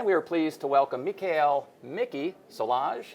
And we are pleased to welcome Mickey Solage,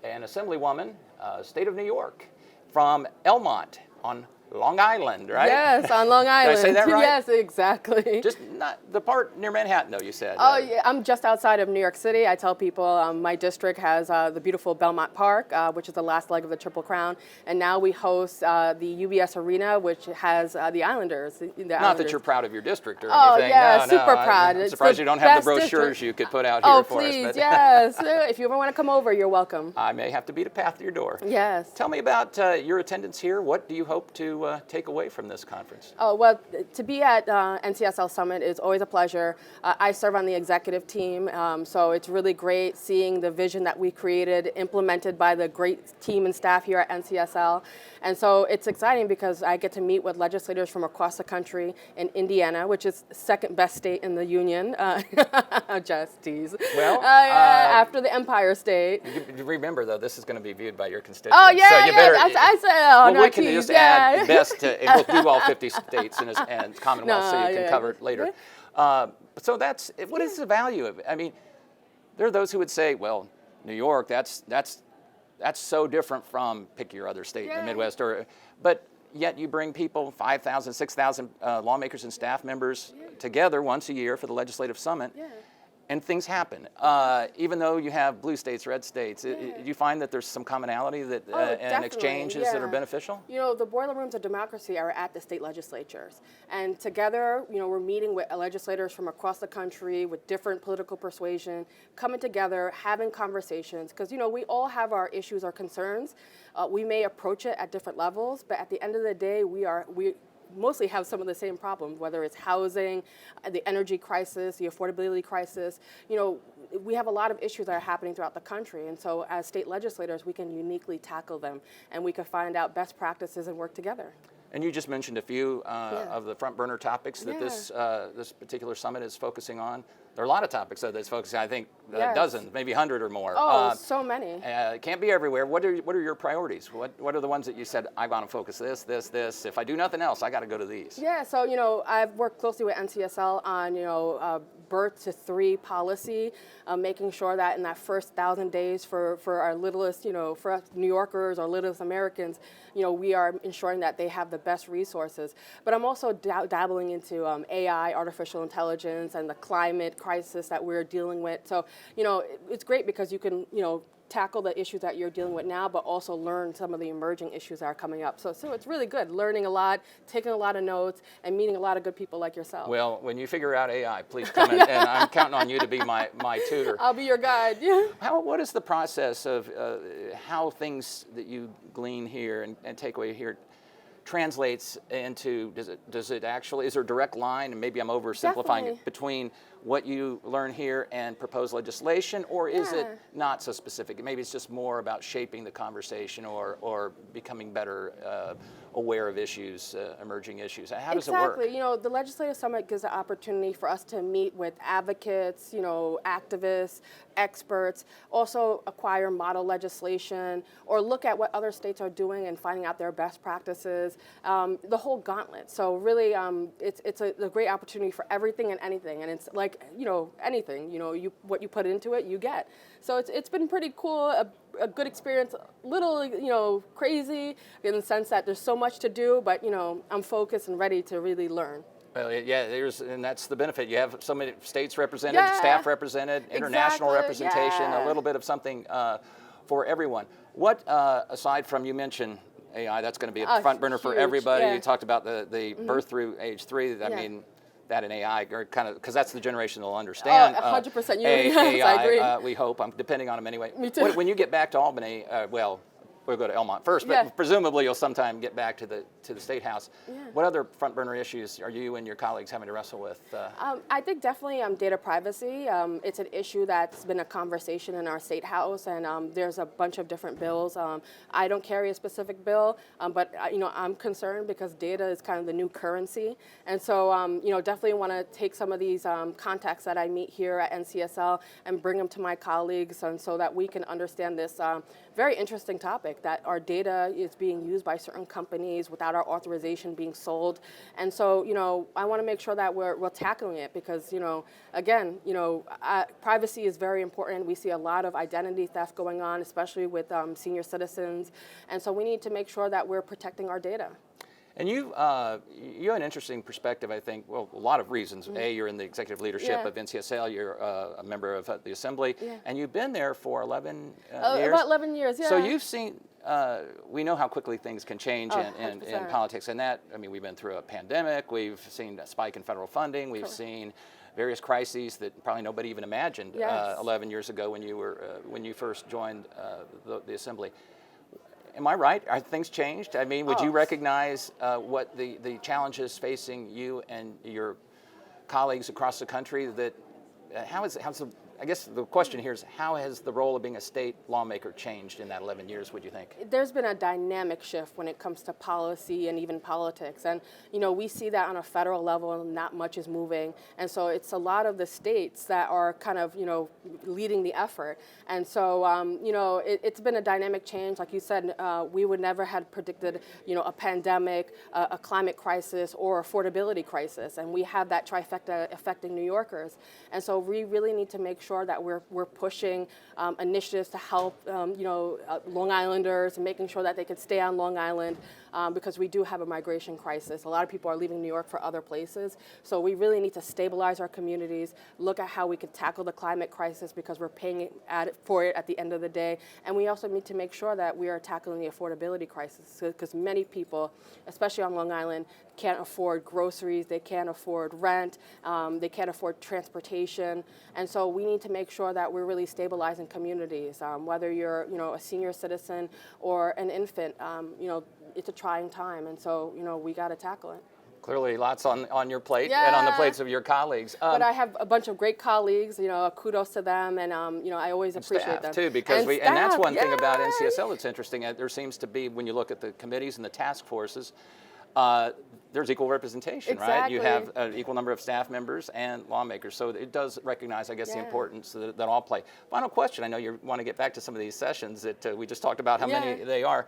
an Assemblywoman, state of New York, from Elmont on Long Island, right? Yes, on Long Island. Did I say that right? Yes, exactly. Just not the part near Manhattan, though, you said. Oh, yeah, I'm just outside of New York City. I tell people my district has the beautiful Belmont Park, which is the last leg of the Triple Crown. And now we host the UBS Arena, which has the Islanders. Not that you're proud of your district or anything. anything. Yeah, super proud. I'm surprised you don't have the brochures you could put out here for us. Oh, please, yes. If you ever want to come over, you're welcome. I may have to beat a path to your door. Yes. Tell me about your attendance here. What do you hope to take away from this conference? Oh, well, to be at NCSL Summit is always a pleasure. I serve on the executive team, so it's really great seeing the vision that we created implemented by the great team and staff here at NCSL. And so it's exciting because I get to meet with legislators from across the country in Indiana, which is second best state in the union. Just tease. Well, after the Empire State. You remember, though, this is going to be viewed by your constituents. Oh, yeah, so you better, I said, well, we can just add best to, and we'll do all 50 states and Commonwealth, so you can cover it later. So that's, what is the value of it? I mean, there are those who would say, well, New York, that's so different from, pick your other state in the Midwest, but yet you bring people, 5,000, 6,000 lawmakers and staff members together once a year for the Legislative Summit. And things happen, even though you have blue states, red states. Do you find that there's some commonality that and exchanges that are beneficial? You know, the boiler rooms of democracy are at the state legislatures. And together, you know, we're meeting with legislators from across the country with different political persuasion, coming together, having conversations. Because, you know, we all have our issues or concerns. We may approach it at different levels, but at the end of the day, we mostly have some of the same problems, whether it's housing, the energy crisis, the affordability crisis. You know, we have a lot of issues that are happening throughout the country, and so as state legislators, we can uniquely tackle them, and we can find out best practices and work together. And you just mentioned a few of the front burner topics that this particular summit is focusing on. There are a lot of topics that it's focusing on, I think dozens, maybe 100 or more. Oh, so many. It can't be everywhere. What are your priorities? What are the ones that you said, I want to focus this. If I do nothing else, I got to go to these. Yeah, so, you know, I've worked closely with NCSL on, you know, birth to 3 policy, making sure that in that first 1,000 days for our littlest, you know, for us New Yorkers or littlest Americans, you know, we are ensuring that they have the best resources. But I'm also dabbling into AI, artificial intelligence, and the climate crisis that we're dealing with. So, you know, it's great because you can, you know, tackle the issues that you're dealing with now, but also learn some of the emerging issues that are coming up. So it's really good, learning a lot, taking a lot of notes, and meeting a lot of good people like yourself. Well, when you figure out AI, please come in, and I'm counting on you to be my tutor. I'll be your guide. What is the process of how things that you glean here and take away here translates into, does it actually, is there a direct line, and maybe I'm oversimplifying it, between what you learn here and proposed legislation, or is it not so specific? Maybe it's just more about shaping the conversation or becoming better aware of issues, emerging issues. How does it work? Exactly. You know, the Legislative Summit gives an opportunity for us to meet with advocates, you know, activists, experts, also acquire model legislation, or look at what other states are doing and finding out their best practices, the whole gauntlet. So really, it's a great opportunity for everything and anything, and it's like, you know, anything, you know, what you put into it, you get. So it's been pretty cool, a good experience, a little, you know, crazy in the sense that there's so much to do, but, you know, I'm focused and ready to really learn. Well, yeah, and that's the benefit. You have so many states represented, staff represented, international representation, a little bit of something for everyone. What, aside from, you mentioned AI, that's going to be a front burner for everybody. You talked about the birth through age 3. I mean, that and AI are kind of, because that's the generation that'll understand. 100%. AI, I agree. We hope. I'm depending on them anyway. Me too. When you get back to Albany, well, we'll go to Elmont first, but presumably you'll sometime get back to the State House. What other front burner issues are you and your colleagues having to wrestle with? I think definitely data privacy. It's an issue that's been a conversation in our State House, and there's a bunch of different bills. I don't carry a specific bill, but you know, I'm concerned because data is kind of the new currency, and so you know, definitely want to take some of these contacts that I meet here at NCSL and bring them to my colleagues, and so that we can understand this very interesting topic. public, that our data is being used by certain companies without our authorization being sold. And so, I want to make sure that we're tackling it because, again, privacy is very important. We see a lot of identity theft going on, especially with senior citizens. And so we need to make sure that we're protecting our data. And you have an interesting perspective, I think. Well, a lot of reasons. A, you're in the executive leadership of NCSL. You're a member of the Assembly, and you've been there for 11 years. About 11 years, yeah. So you've seen. We know how quickly things can change in politics, and that. I mean, we've been through a pandemic. We've seen a spike in federal funding. We've seen various crises that probably nobody even imagined 11 years ago when you first joined the Assembly. Am I right? Are things changed? I mean, would you recognize what the challenges facing you and your colleagues across the country? I guess the question here is, how has the role of being a state lawmaker changed in that 11 years, would you think? There's been a dynamic shift when it comes to policy and even politics. And, we see that on a federal level, not much is moving. And so it's a lot of the states that are kind of, leading the effort. And so, it's been a dynamic change. Like you said, we would never have predicted, a pandemic, a climate crisis, or affordability crisis. And we have that trifecta affecting New Yorkers. And so we really need to make sure that we're pushing initiatives to help Long Islanders and making sure that they can stay on Long Island because we do have a migration crisis. A lot of people are leaving New York for other places. So we really need to stabilize our communities, look at how we can tackle the climate crisis because we're paying for it at the end of the day. And we also need to make sure that we are tackling the affordability crisis because many people, especially on Long Island, can't afford groceries, they can't afford rent, they can't afford transportation. And so we need to make sure that we're really stabilizing communities. Whether you're a senior citizen or an infant, it's a trying time. And so, we got to tackle it. Clearly lots on your plate and on the plates of your colleagues. But I have a bunch of great colleagues, kudos to them, and I always appreciate them. Too, because and that's one thing about NCSL that's interesting. There seems to be, when you look at the committees and the task forces, there's equal representation, right? You have an equal number of staff members and lawmakers. So it does recognize, I guess, the importance that all play. Final question. I know you want to get back to some of these sessions that we just talked about how many they are.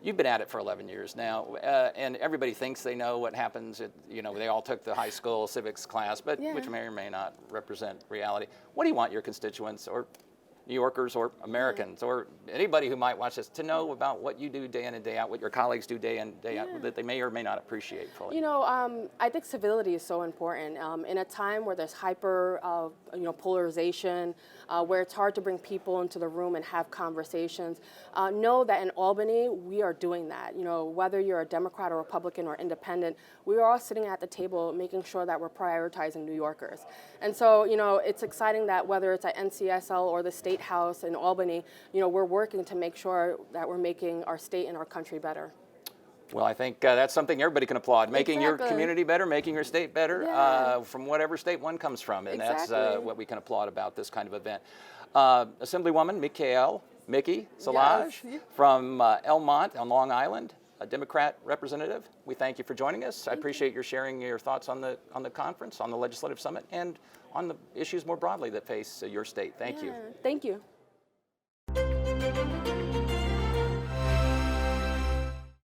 You've been at it for 11 years now, and everybody thinks they know what happens. They all took the high school civics class, but which may or may not represent reality. What do you want your constituents or New Yorkers or Americans or anybody who might watch this to know about what you do day in and day out, what your colleagues do day in and day out, that they may or may not appreciate fully? I think civility is so important. In a time where there's hyper, polarization, where it's hard to bring people into the room and have conversations, know that in Albany, we are doing that. Whether you're a Democrat or Republican or independent, we are all sitting at the table making sure that we're prioritizing New Yorkers. And so, it's exciting that whether it's at NCSL or the State House in Albany, we're working to make sure that we're making our state and our country better. Well, I think that's something everybody can applaud. Making your community better, making your state better, from whatever state one comes from. And that's what we can applaud about this kind of event. Assemblywoman Mickey Solage from Elmont on Long Island, a Democrat representative. We thank you for joining us. I appreciate your sharing your thoughts on the conference, on the Legislative Summit, and on the issues more broadly that face your state. Thank you. Thank you.